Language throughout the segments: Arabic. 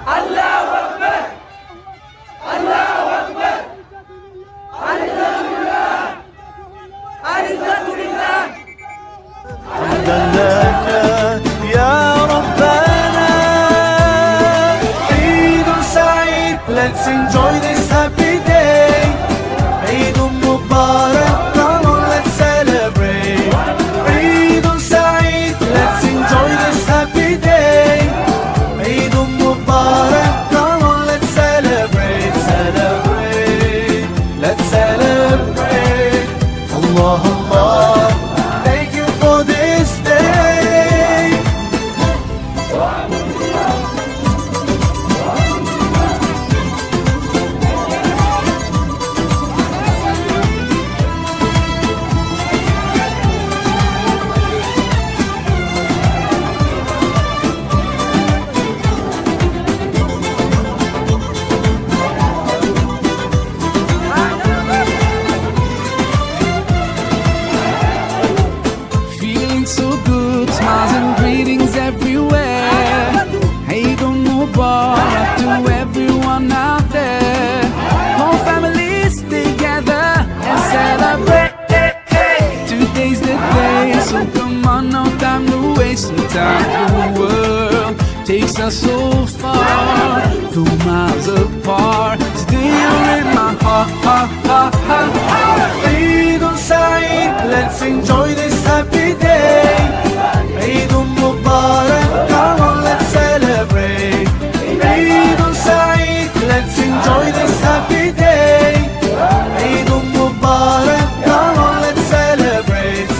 الله أكبر الله أكبر العزة لله العزة لله حمدا لك يا ربنا عيد سعيد let's enjoy this happy day عيد مبارك come on let's celebrate عيد سعيد let's enjoy this happy day عيد مبارك come on let's celebrate celebrate let's celebrate Allah Allah thank you for this day Feeling so good, smiles and greetings everywhere. Eid Mubarak to everyone out there. Whole families together and celebrate. Today's the day, so come on, no time to waste. Sometimes the world takes us so far, though miles apart. Today you're in my heart, heart, heart, heart, heart. عيد سعيد let's enjoy this happy day عيد مبارك come on let's celebrate عيد سعيد let's enjoy this happy day عيد مبارك come on let's celebrate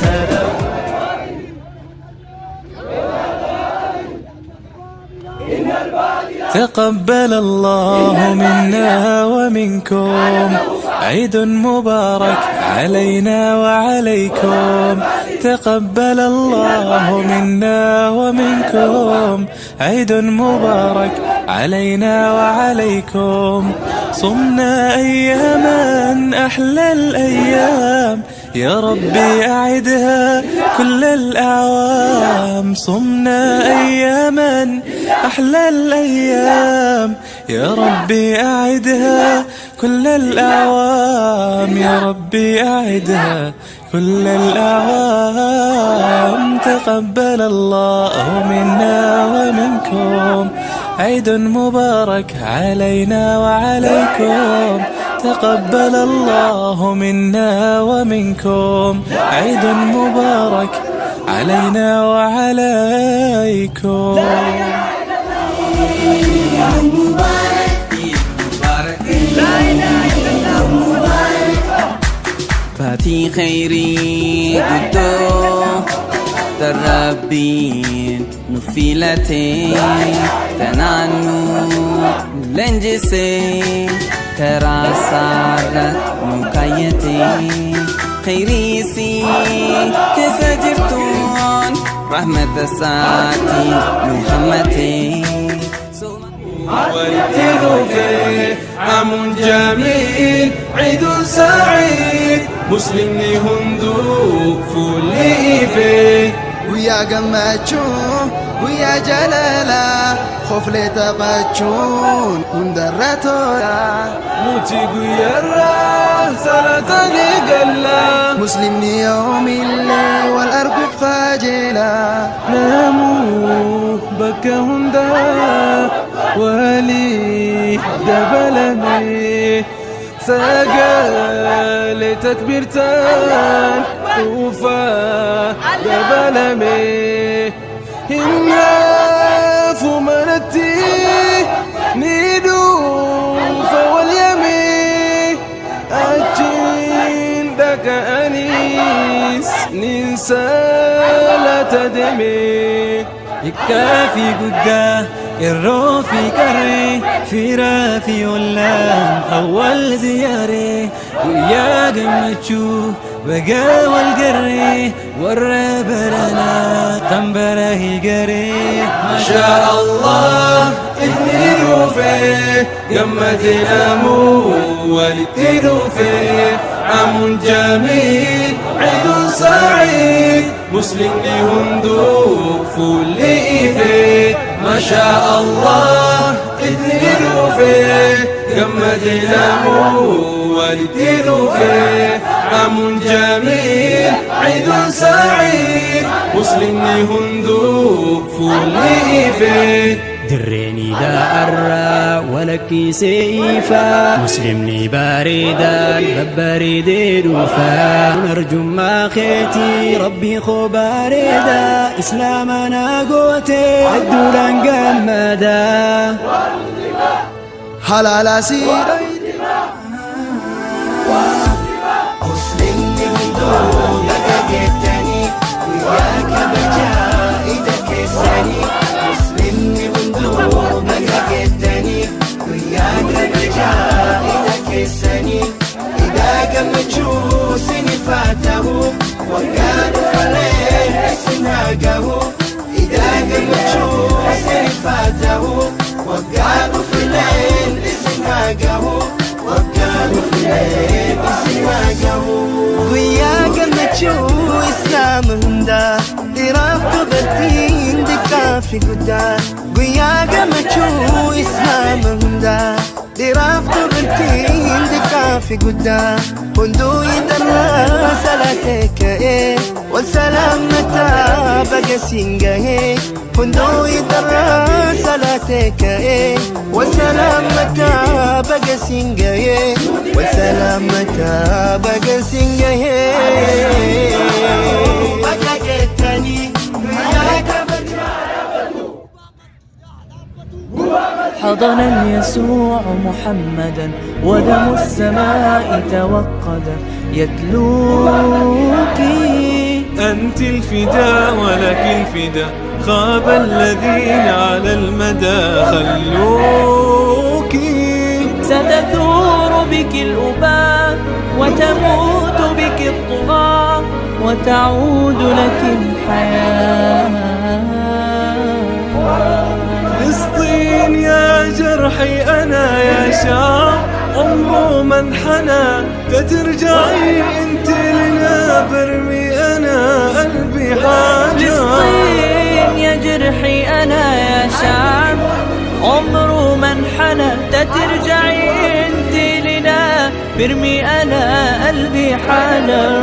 تقبل الله منا ومنكم عيد مبارك علينا وعليكم تقبل الله منا ومنكم عيد مبارك علينا وعليكم صمنا أياما أحلى الأيام يا ربي أعدها كل الأعوام صمنا أياما أحلى الأيام يا ربي أعدها كل الأعوام يا ربي أعدها كل الأعوام تقبل الله منا ومنكم عيد مبارك علينا وعليكم تقبل الله منا ومنكم عيد مبارك علينا وعليكم فاتي خيري قدو تربين نفيلتي تنانو لنجسي تراسارت مكايتي خيريسي تسجرتون رحمة ساتي محمتي والعيد فيه عام جميل عيد سعيد مسلم هندو فولي فيه ويا قماتشو ويا جلالا خوف لي تقاتشون وندرتولا موتي قيرا سلطني قلا مسلم يوم الليل والأرض خاجلا نامو بكى هندا ولي دبلني سقال تكبيرتان وفا دبلمي هنا فمنتي نيدو فواليمي أجين دك أنيس ننسى لا تدمي الكافي قدا الرو في كري في رافي ولا أول زياري ويا قمتشو بقى والقري والربرنا قنبره قري ما شاء الله اتنينو فيه قمتنا مو والاتنينو فيه عام جميل عيد سعيد مسلم هندو فولي فيه ما شاء الله قمدنا والدين فيه عام جميل عيد سعيد مسلمني هندوق فولي فيه دريني دا أرى ولكي سيفا مسلمني باردا ببريدي دوفا نرجو ما خيتي ربي خو باردا إسلامنا قوتي الدولان قمدا حلال سيري مسلمني هندوق لقيتني وياك بجائدك السني مسلمني هندوق لقيتني وياك بجائدك السني إذا قمتشو سني فاته وكانوا فلين سناقه إذا قمتشو سني فاته وكانوا فلين سناقه وكانوا فلين سناقه وياك متشو إسلام هندا إرافق برتين دكا في قدام وياك متشو إسلام هندا إرافق برتين دكا في قدام هندو يدرى سلاتك إيه والسلام متى بقى سنجه هندو يدرى سلاتك إيه والسلام متى بقى سنجه والسلام متى بقى سنجه بقى جتني حضن يسوع محمدا ودم السماء توقد يتلوك أنت الفداء ولك الفداء خاب الذين على المدى خلوك ستثور بك الأباء وتموت بك الطغاة وتعود لك الحياة فلسطين يا جرحي أنا يا شعب عمره ما انحنى تترجعي انت لنا برمي أنا قلبي حاجة فلسطين يا جرحي أنا يا شعب عمره ما انحنى تترجعي انت لنا برمي أنا قلبي حالا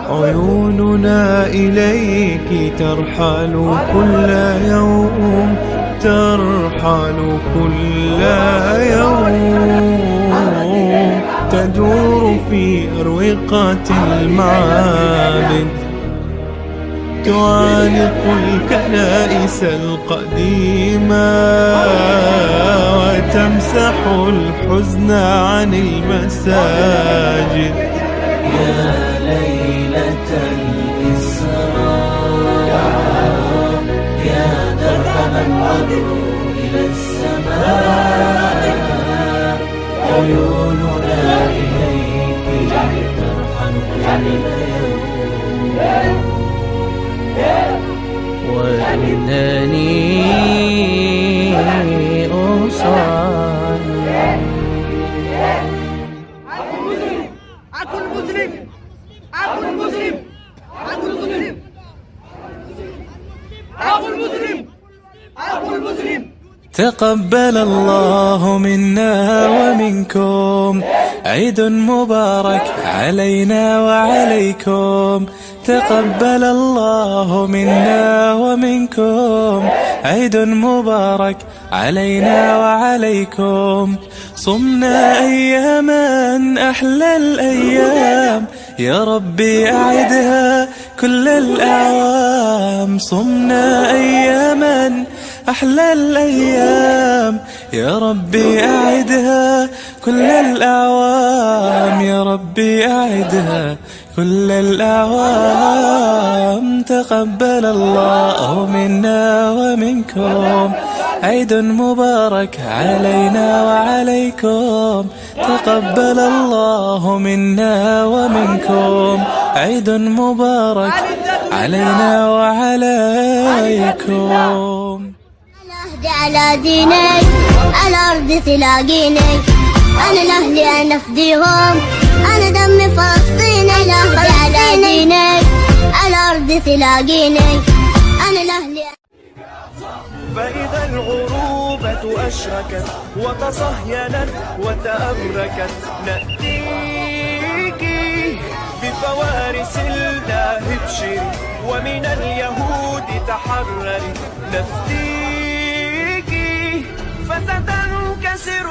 عيوننا إليك ترحل كل يوم ترحل كل يوم تدور في أروقة المعابد تعانق الكنائس القديمة وتمسح الحزن عن المساجد يا ليلة الإسراء يا درب من وضعوا إلى السماء عيوننا إليك ترحل كل يوم وإنني أصلي أكون مسلم أكون مسلم أكون مسلم أكون مسلم أكون مسلم تقبل الله منا ومنكم عيد مبارك علينا وعليكم تقبل الله منا ومنكم عيد مبارك علينا وعليكم صمنا أياما أحلى الأيام يا ربي أعدها كل الأعوام صمنا أياما أحلى الأيام يا ربي أعدها كل الأعوام يا ربي أعدها كل الأعوام تقبل الله منا ومنكم عيد مبارك علينا وعليكم تقبل الله منا ومنكم عيد مبارك علينا وعليكم أهدي على دينك على أرض تلاقيني أنا لأهلي أنا أفديهم أنا دمي فلسطيني أهدي على دينك على أرض تلاقيني أنا لأهلي إذا العروبة أشركت وتصهينت وتأمركت نأتيك بفوارس الله ابشري ومن اليهود تحرري نفديك فستنكسر